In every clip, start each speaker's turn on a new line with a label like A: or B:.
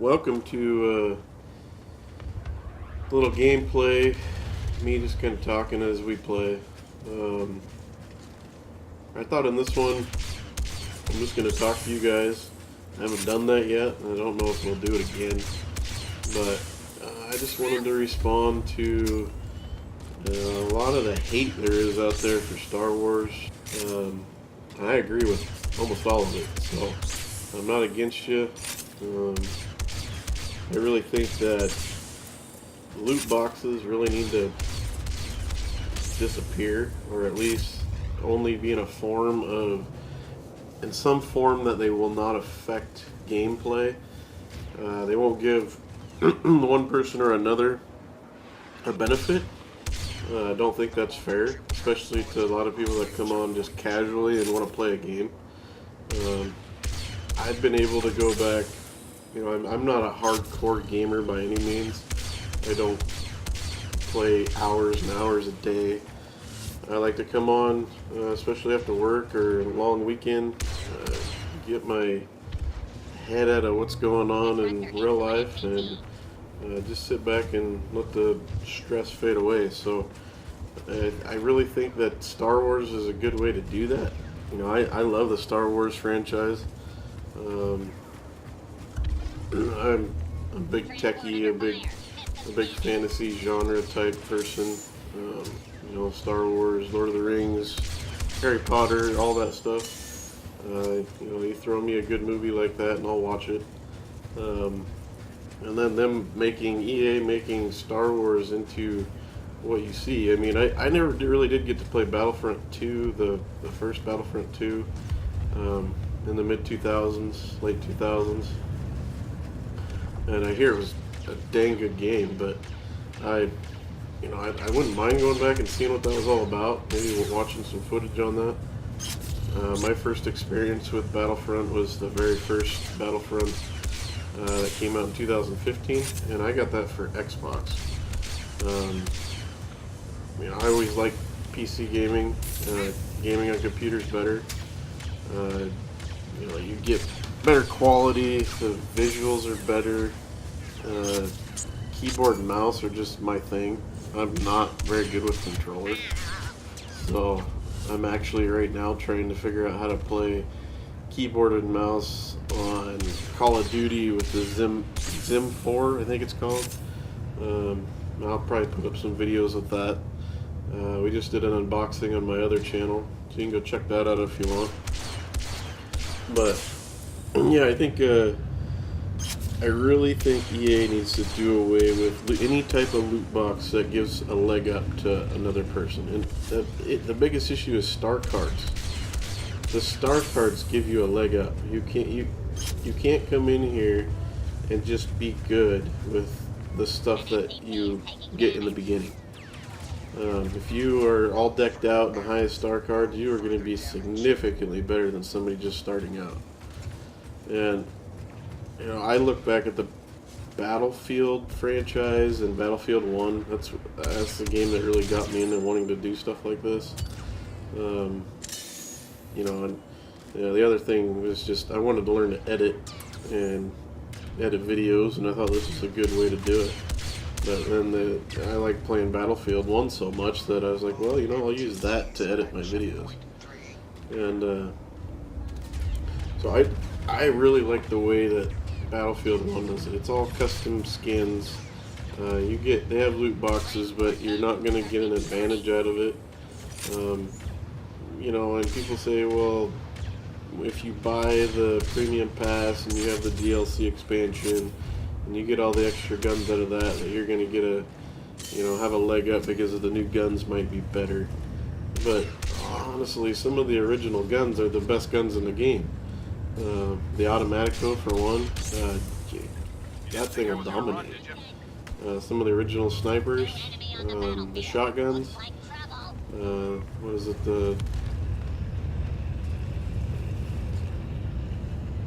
A: welcome to a little gameplay. Me just kind of talking as we play. I thought in this one, I'm just going to talk to you guys. I haven't done that yet, and I don't know if we'll do it again. But I just wanted to respond to a lot of the hate there is out there for Star Wars. I agree with almost all of it, so I'm not against you. I really think that loot boxes really need to disappear, or at least only be in a form of, in some form that they will not affect gameplay. They won't give one person or another a benefit. I don't think that's fair, especially to a lot of people that come on just casually and want to play a game. I've been able to go back. I'm not a hardcore gamer by any means. I don't play hours and hours a day. I like to come on, especially after work or a long weekend, get my head out of what's going on in real life and just sit back and let the stress fade away. So I really think that Star Wars is a good way to do that. I love the Star Wars franchise. I'm a big techie, a big fantasy genre type person. Star Wars, Lord of the Rings, Harry Potter, all that stuff. You throw me a good movie like that and I'll watch it. And then them EA making Star Wars into what you see. I mean, I never really did get to play Battlefront 2, the first Battlefront 2, in the mid-2000s, late 2000s. And I hear it was a dang good game, but I wouldn't mind going back and seeing what that was all about. Maybe watching some footage on that. My first experience with Battlefront was the very first Battlefront that came out in 2015, and I got that for Xbox. I always liked PC gaming. Gaming on computers better. You get better quality. The visuals are better. Keyboard and mouse are just my thing. I'm not very good with controllers, so I'm actually right now trying to figure out how to play keyboard and mouse on Call of Duty with the Zim 4, I think it's called. I'll probably put up some videos of that. We just did an unboxing on my other channel, so you can go check that out if you want. But yeah, I really think EA needs to do away with any type of loot box that gives a leg up to another person. And the biggest issue is star cards. The star cards give you a leg up. You can't come in here and just be good with the stuff that you get in the beginning. If you are all decked out in the highest star cards, you are going to be significantly better than somebody just starting out. And I look back at the Battlefield franchise and Battlefield 1. That's the game that really got me into wanting to do stuff like this. And the other thing was just I wanted to learn to edit videos, and I thought this was a good way to do it. But then I like playing Battlefield 1 so much that I was like, well, I'll use that to edit my videos. And so I really like the way that Battlefield 1 does it. It's all custom skins. They have loot boxes, but you're not going to get an advantage out of it. And people say, well, if you buy the premium pass and you have the DLC expansion and you get all the extra guns out of that you're going to get have a leg up because the new guns might be better. But honestly, some of the original guns are the best guns in the game. The Automatico, for one, that thing will dominate. Some of the original snipers, the shotguns, what is it, the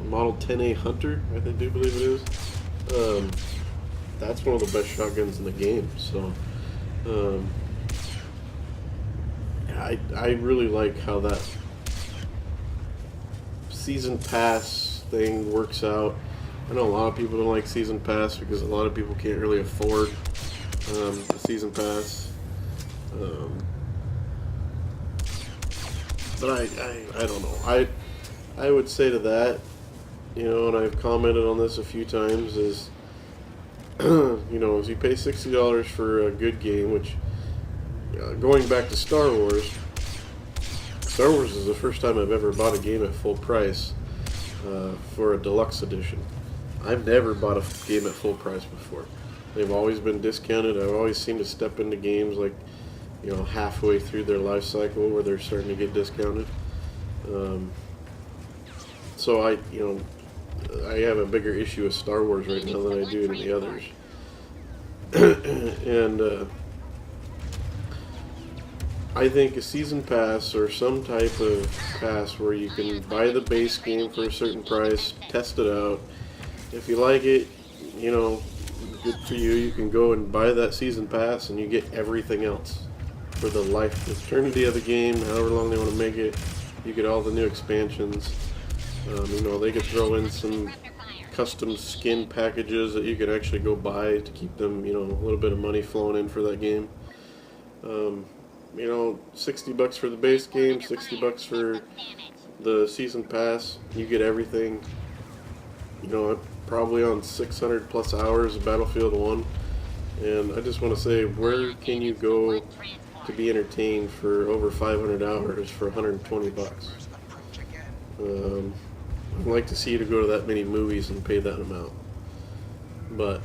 A: Model 10A Hunter, I do believe it is. That's one of the best shotguns in the game, so I really like how that season pass thing works out I know a lot of people don't like season pass because a lot of people can't really afford the season pass. Um, but I don't know. I would say to that, and I've commented on this a few times, is if you pay $60 for a good game, which going back to Star Wars is the first time I've ever bought a game at full price for a deluxe edition. I've never bought a game at full price before. They've always been discounted. I've always seemed to step into games like, halfway through their life cycle where they're starting to get discounted. So I have a bigger issue with Star Wars right now than I do to the others. And I think a season pass or some type of pass where you can buy the base game for a certain price, test it out. If you like it, good for you. You can go and buy that season pass and you get everything else for the eternity of the game, however long they want to make it. You get all the new expansions. They could throw in some custom skin packages that you could actually go buy to keep them, a little bit of money flowing in for that game. $60 for the base game, $60 for the season pass. You get everything. I'm probably on 600 plus hours of Battlefield 1, and I just want to say, where can you go to be entertained for over 500 hours for $120? I'd like to see you to go to that many movies and pay that amount, but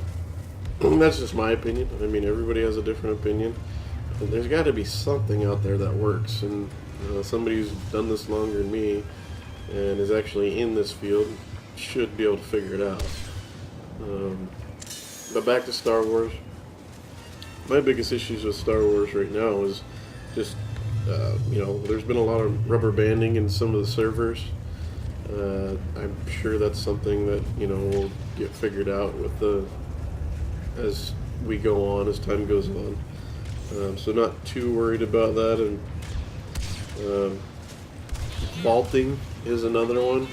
A: that's just my opinion. I mean, everybody has a different opinion. And there's got to be something out there that works, and somebody who's done this longer than me and is actually in this field should be able to figure it out. But back to Star Wars. My biggest issues with Star Wars right now is just, there's been a lot of rubber banding in some of the servers. I'm sure that's something that, will get figured out as we go on, as time goes on. So not too worried about that. And vaulting is another one.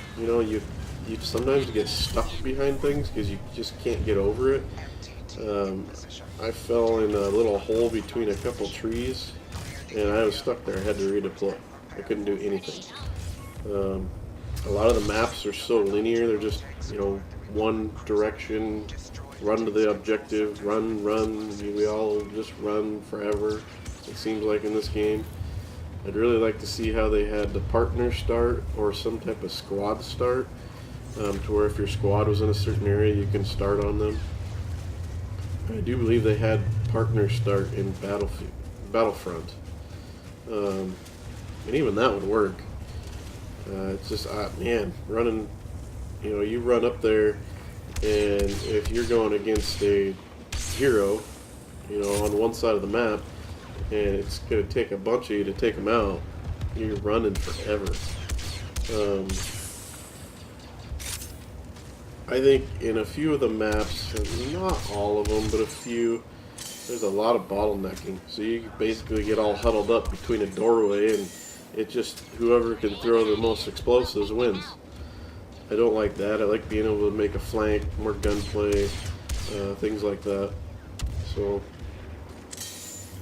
A: You sometimes get stuck behind things because you just can't get over it. I fell in a little hole between a couple trees, and I was stuck there. I had to redeploy. I couldn't do anything. A lot of the maps are so linear. They're just, one direction, run to the objective, run. We all just run forever, it seems like, in this game. I'd really like to see how they had the partner start or some type of squad start, to where if your squad was in a certain area, you can start on them. I do believe they had partner start in Battlefront, and even that would work. It's just, running, you run up there, and if you're going against a hero, on one side of the map, and it's going to take a bunch of you to take them out, you're running forever. I think in a few of the maps, not all of them, but a few, there's a lot of bottlenecking. So you basically get all huddled up between a doorway, and it just, whoever can throw the most explosives wins. I don't like that. I like being able to make a flank, more gunplay, things like that. So,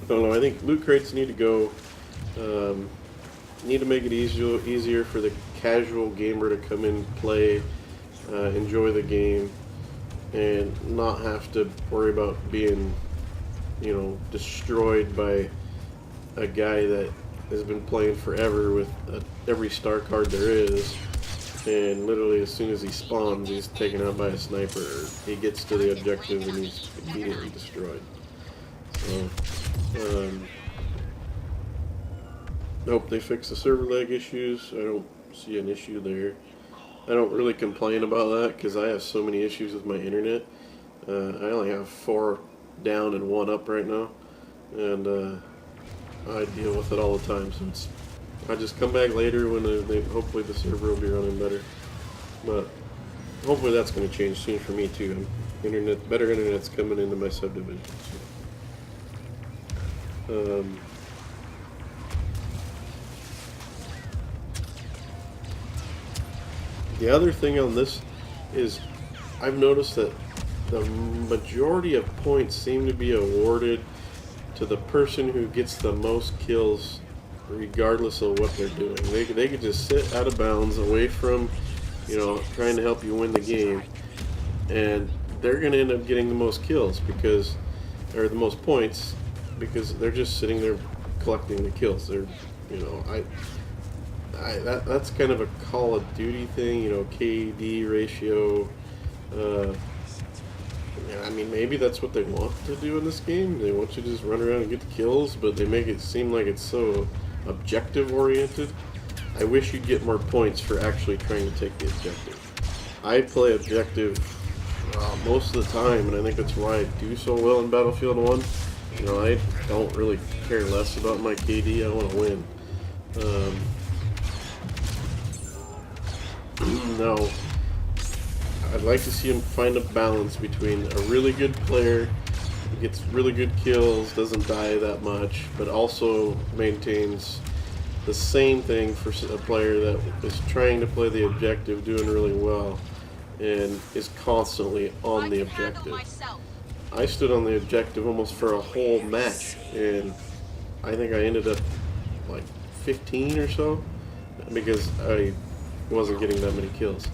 A: I don't know. I think loot crates need to go. Need to make it easier for the casual gamer to come in, play, enjoy the game, and not have to worry about being, destroyed by a guy that has been playing forever with every star card there is, and literally as soon as he spawns, he's taken out by a sniper. He gets to the objective and he's immediately destroyed. So, hope they fix the server lag issues. I don't see an issue there. I don't really complain about that because I have so many issues with my internet. I only have 4 down and 1 up right now, and I deal with it all the time. So I just come back later when hopefully the server will be running better. But hopefully that's going to change soon for me too. Better internet's coming into my subdivision. So. The other thing on this is I've noticed that the majority of points seem to be awarded to the person who gets the most kills, regardless of what they're doing. They could just sit out of bounds, away from, trying to help you win the game, and they're going to end up getting the most kills or the most points, because they're just sitting there collecting the kills. They're, that's kind of a Call of Duty thing, KD ratio. I mean, maybe that's what they want to do in this game. They want you to just run around and get the kills, but they make it seem like it's so objective oriented. I wish you'd get more points for actually trying to take the objective. I play objective most of the time, and I think that's why I do so well in Battlefield 1. I don't really care less about my KD. I want to win. No. I'd like to see him find a balance between a really good player who gets really good kills, doesn't die that much, but also maintains the same thing for a player that is trying to play the objective, doing really well, and is constantly on the objective. I stood on the objective almost for a whole match, and I think I ended up like 15 or so, because I wasn't getting that many kills.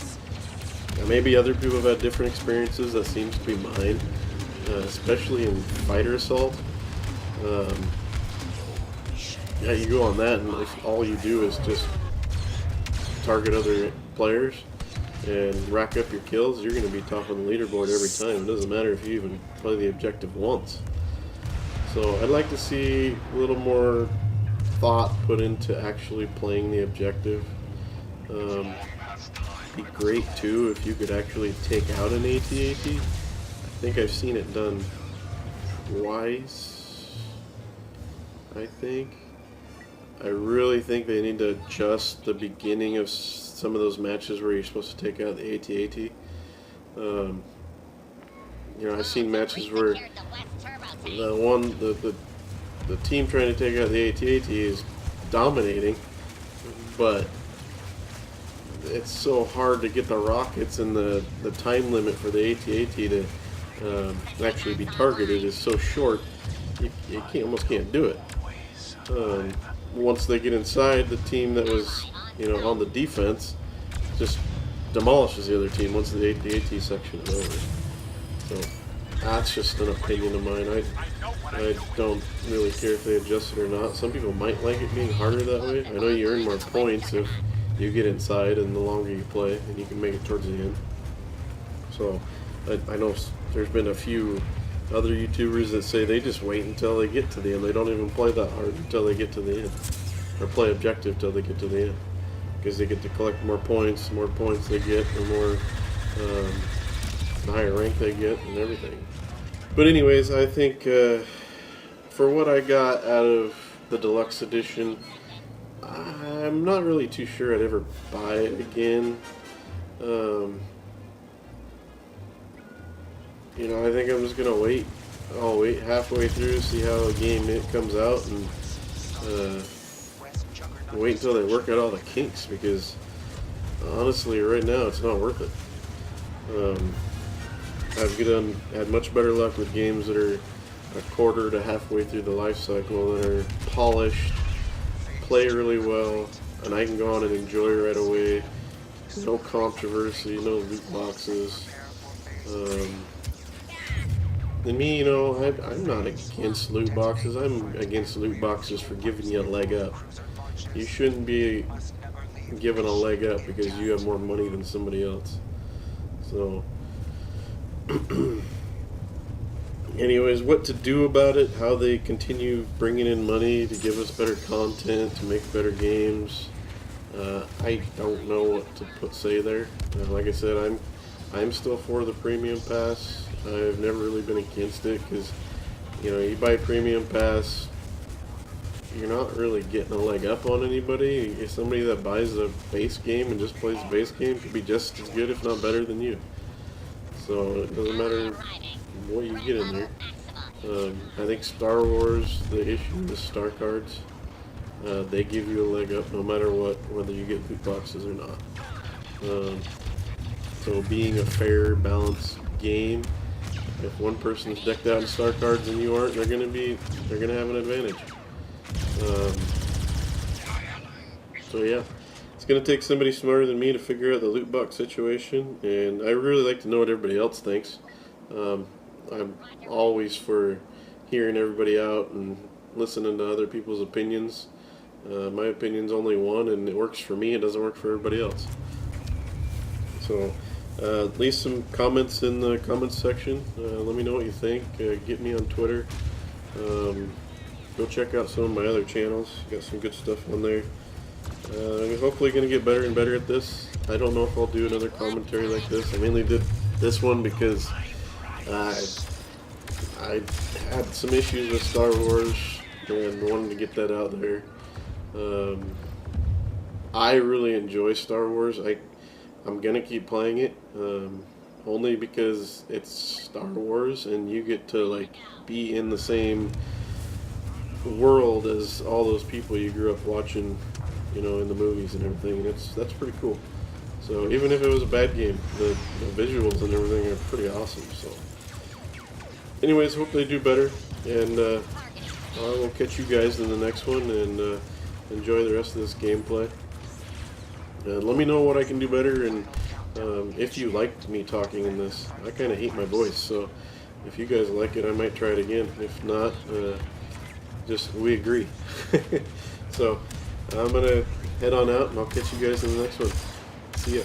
A: Now, maybe other people have had different experiences. That seems to be mine, especially in fighter assault. Yeah, you go on that, and if all you do is just target other players and rack up your kills, you're going to be top on the leaderboard every time. It doesn't matter if you even play the objective once. So I'd like to see a little more thought put into actually playing the objective. Be great too if you could actually take out an AT-AT. I think I've seen it done twice. I really think they need to adjust the beginning of some of those matches where you're supposed to take out the AT-AT. I've seen matches where the team trying to take out the AT-AT is dominating, but it's so hard to get the rockets, and the time limit for the AT-AT to actually be targeted is so short, you almost can't do it. Once they get inside, the team that was on the defense just demolishes the other team once the AT-AT section is over. So that's just an opinion of mine. I don't really care if they adjust it or not. Some people might like it being harder that way. I know you earn more points if you get inside, and the longer you play, and you can make it towards the end. So I know there's been a few other YouTubers that say they just wait until they get to the end. They don't even play that hard until they get to the end, or play objective till they get to the end, because they get to collect more points. The more points they get, the more the higher rank they get, and everything. But anyways, I think for what I got out of the deluxe edition, I'm not really too sure I'd ever buy it again. I think I'm just gonna wait. I'll wait halfway through, see how a game comes out, and wait until they work out all the kinks, because honestly, right now it's not worth it. I've had much better luck with games that are a quarter to halfway through the life cycle, that are polished, play really well, and I can go on and enjoy right away. No controversy, no loot boxes. And me, I'm not against loot boxes. I'm against loot boxes for giving you a leg up. You shouldn't be given a leg up because you have more money than somebody else. So, anyways, what to do about it, how they continue bringing in money to give us better content, to make better games, I don't know what to say there. Like I said, I'm still for the premium pass. I've never really been against it, because you buy premium pass, you're not really getting a leg up on anybody. If somebody that buys the base game and just plays the base game could be just as good, if not better, than you. So it doesn't matter what you get in there. I think Star Wars, the issue, the star cards, they give you a leg up no matter what, whether you get loot boxes or not. So being a fair, balanced game, if one person's decked out in star cards and you aren't, they're gonna have an advantage. So yeah, it's gonna take somebody smarter than me to figure out the loot box situation, and I really like to know what everybody else thinks. I'm always for hearing everybody out and listening to other people's opinions. My opinion's only one, and it works for me. It doesn't work for everybody else. So leave some comments in the comments section. Let me know what you think. Get me on Twitter. Go check out some of my other channels. Got some good stuff on there. I'm hopefully going to get better and better at this. I don't know if I'll do another commentary like this. I mainly did this one because I had some issues with Star Wars and wanted to get that out there. I really enjoy Star Wars. I'm gonna keep playing it, only because it's Star Wars and you get to like be in the same world as all those people you grew up watching, you know, in the movies and everything. And that's pretty cool. So even if it was a bad game, the visuals and everything are pretty awesome. So anyways, hope they do better, and I will catch you guys in the next one, and enjoy the rest of this gameplay. Let me know what I can do better, and if you liked me talking in this. I kind of hate my voice, so if you guys like it, I might try it again. If not, just we agree. So I'm gonna head on out, and I'll catch you guys in the next one. See ya.